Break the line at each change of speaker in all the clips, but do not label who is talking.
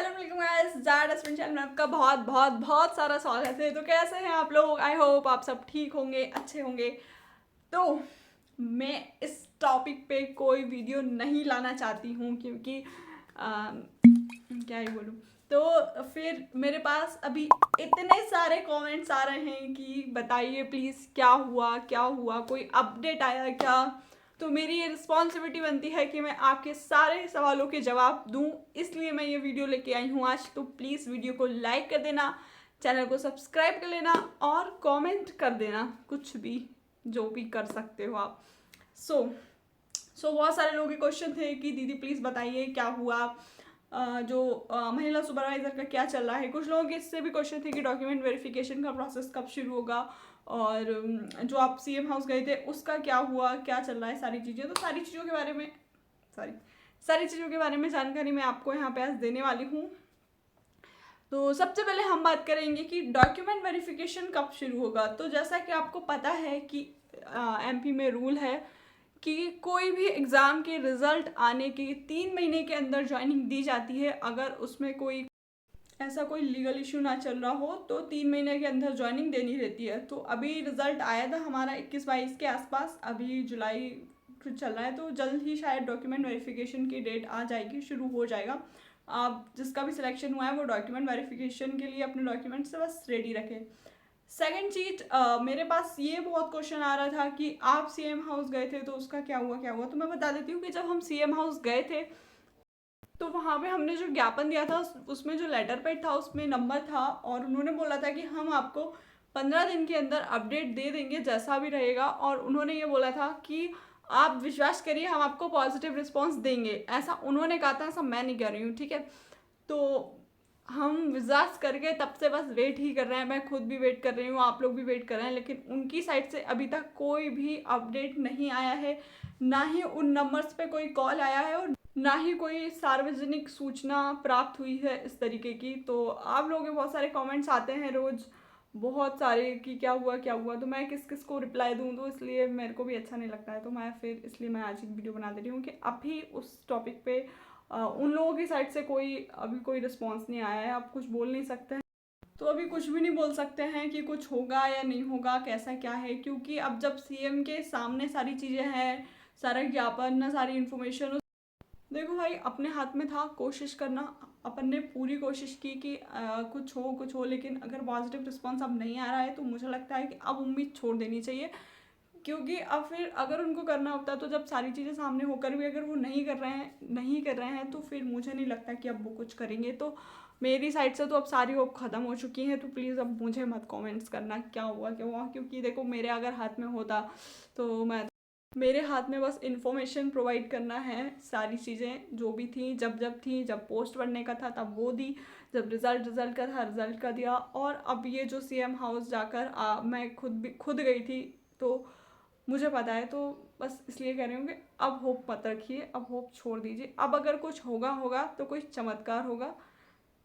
अस्सलाम वालेकुम guys, ज़ाड husband channel में आपका बहुत बहुत बहुत सारा स्वागत है। तो कैसे हैं आप लोग? आई होप आप सब ठीक होंगे, अच्छे होंगे। तो मैं इस टॉपिक पे कोई वीडियो नहीं लाना चाहती हूँ क्योंकि क्या ही बोलूँ। तो फिर मेरे पास अभी इतने सारे कमेंट्स आ रहे हैं कि बताइए प्लीज़ क्या हुआ, कोई अपडेट आया क्या। तो मेरी ये रिस्पॉन्सिबिलिटी बनती है कि मैं आपके सारे सवालों के जवाब दूं, इसलिए मैं ये वीडियो लेके आई हूँ आज। तो प्लीज़ वीडियो को लाइक कर देना, चैनल को सब्सक्राइब कर लेना और कमेंट कर देना, कुछ भी जो भी कर सकते हो आप। सो बहुत सारे लोगों के क्वेश्चन थे कि दीदी प्लीज़ बताइए क्या हुआ, महिला सुपरवाइज़र का क्या चल रहा है। कुछ लोगों के इससे भी क्वेश्चन थे कि डॉक्यूमेंट वेरिफिकेशन का प्रोसेस कब शुरू होगा, और जो आप सीएम हाउस गए थे उसका क्या हुआ, क्या चल रहा है, सारी चीज़ें। तो सारी चीज़ों के बारे में जानकारी मैं आपको यहाँ पे आज देने वाली हूँ। तो सबसे पहले हम बात करेंगे कि डॉक्यूमेंट वेरिफिकेशन कब शुरू होगा। तो जैसा कि आपको पता है कि एमपी में रूल है कि कोई भी एग्ज़ाम के रिज़ल्ट आने के 3 महीने के अंदर ज्वाइनिंग दी जाती है। अगर उसमें कोई ऐसा कोई लीगल इशू ना चल रहा हो तो 3 महीने के अंदर ज्वाइनिंग देनी रहती है। तो अभी रिज़ल्ट आया था हमारा 21-22 के आसपास, अभी जुलाई कुछ चल रहा है, तो जल्द ही शायद डॉक्यूमेंट वेरिफिकेशन की डेट आ जाएगी, शुरू हो जाएगा। आप जिसका भी सिलेक्शन हुआ है वो डॉक्यूमेंट वेरिफिकेशन के लिए अपने डॉक्यूमेंट से बस रेडी रखें। सेकेंड चीज, मेरे पास ये बहुत क्वेश्चन आ रहा था कि आप सीएम हाउस गए थे तो उसका क्या हुआ। तो मैं बता देती हूँ कि जब हम सीएम हाउस गए थे तो वहाँ पे हमने जो ज्ञापन दिया था उसमें जो लेटर पैड था उसमें नंबर था, और उन्होंने बोला था कि हम आपको 15 दिन के अंदर अपडेट दे देंगे जैसा भी रहेगा। और उन्होंने ये बोला था कि आप विश्वास करिए हम आपको पॉजिटिव रिस्पॉन्स देंगे, ऐसा उन्होंने कहा था, ऐसा मैं नहीं कह रही हूँ, ठीक है। तो हम विश्वास करके तब से बस वेट ही कर रहे हैं, मैं खुद भी वेट कर रही हूँ, आप लोग भी वेट कर रहे हैं, लेकिन उनकी साइड से अभी तक कोई भी अपडेट नहीं आया है। ना ही उन नंबर्स पे कोई कॉल आया है और ना ही कोई सार्वजनिक सूचना प्राप्त हुई है इस तरीके की। तो आप लोगों के बहुत सारे कमेंट्स आते हैं रोज़, बहुत सारे कि क्या हुआ, तो मैं किस किस को रिप्लाई दूँ, तो इसलिए मेरे को भी अच्छा नहीं लगता है। तो मैं फिर इसलिए मैं आज एक वीडियो बना दे रही हूँ कि अभी उस टॉपिक पे उन लोगों की साइड से अभी कोई रिस्पॉन्स नहीं आया है। आप कुछ बोल नहीं सकते हैं, तो अभी कुछ भी नहीं बोल सकते हैं कि कुछ होगा या नहीं होगा, कैसा क्या है, क्योंकि अब जब सीएम के सामने सारी चीज़ें हैं, सारा ज्ञापन, सारी इन्फॉर्मेशन, देखो भाई अपने हाथ में था कोशिश करना। अपन ने पूरी कोशिश की कि कुछ हो, लेकिन अगर पॉजिटिव रिस्पॉन्स अब नहीं आ रहा है तो मुझे लगता है कि अब उम्मीद छोड़ देनी चाहिए। क्योंकि अब फिर अगर उनको करना होता तो जब सारी चीज़ें सामने होकर भी अगर वो नहीं कर रहे हैं तो फिर मुझे नहीं लगता कि अब वो कुछ करेंगे। तो मेरी साइड से तो अब सारी होप ख़त्म हो चुकी हैं। तो प्लीज़ अब मुझे मत कमेंट्स करना क्या हुआ, क्योंकि देखो मेरे अगर हाथ में होता तो मेरे हाथ में बस इन्फॉर्मेशन प्रोवाइड करना है, सारी चीज़ें जो भी थी, जब पोस्ट पढ़ने का था तब वो दी, जब रिज़ल्ट का था रिज़ल्ट का दिया, और अब ये जो सीएम हाउस जाकर मैं खुद गई थी, तो मुझे पता है। तो बस इसलिए कह रही हूँ कि अब होप मत रखिए, अब होप छोड़ दीजिए। अब अगर कुछ होगा तो कोई चमत्कार होगा,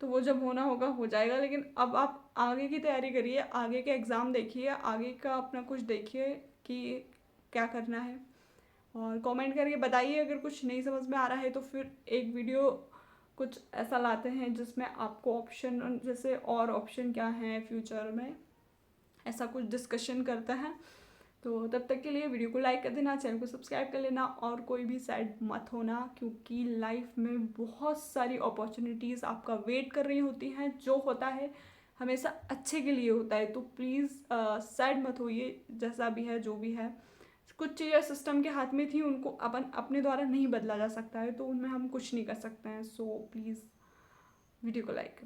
तो वो जब होना होगा हो जाएगा। लेकिन अब आप आगे की तैयारी करिए, आगे के एग्ज़ाम देखिए, आगे का अपना कुछ देखिए कि क्या करना है, और कमेंट करके बताइए अगर कुछ नहीं समझ में आ रहा है। तो फिर एक वीडियो कुछ ऐसा लाते हैं जिसमें आपको ऑप्शन, जैसे और ऑप्शन क्या हैं फ्यूचर में, ऐसा कुछ डिस्कशन करते हैं। तो तब तक के लिए वीडियो को लाइक कर देना, चैनल को सब्सक्राइब कर लेना, और कोई भी सैड मत होना, क्योंकि लाइफ में बहुत सारी अपॉर्चुनिटीज़ आपका वेट कर रही होती हैं। जो होता है हमेशा अच्छे के लिए होता है। तो प्लीज़ सैड मत होइए, जैसा भी है जो भी है। कुछ चीज़ें सिस्टम के हाथ में थी, उनको अपन अपने द्वारा नहीं बदला जा सकता है, तो उनमें हम कुछ नहीं कर सकते हैं। सो प्लीज़ वीडियो को लाइक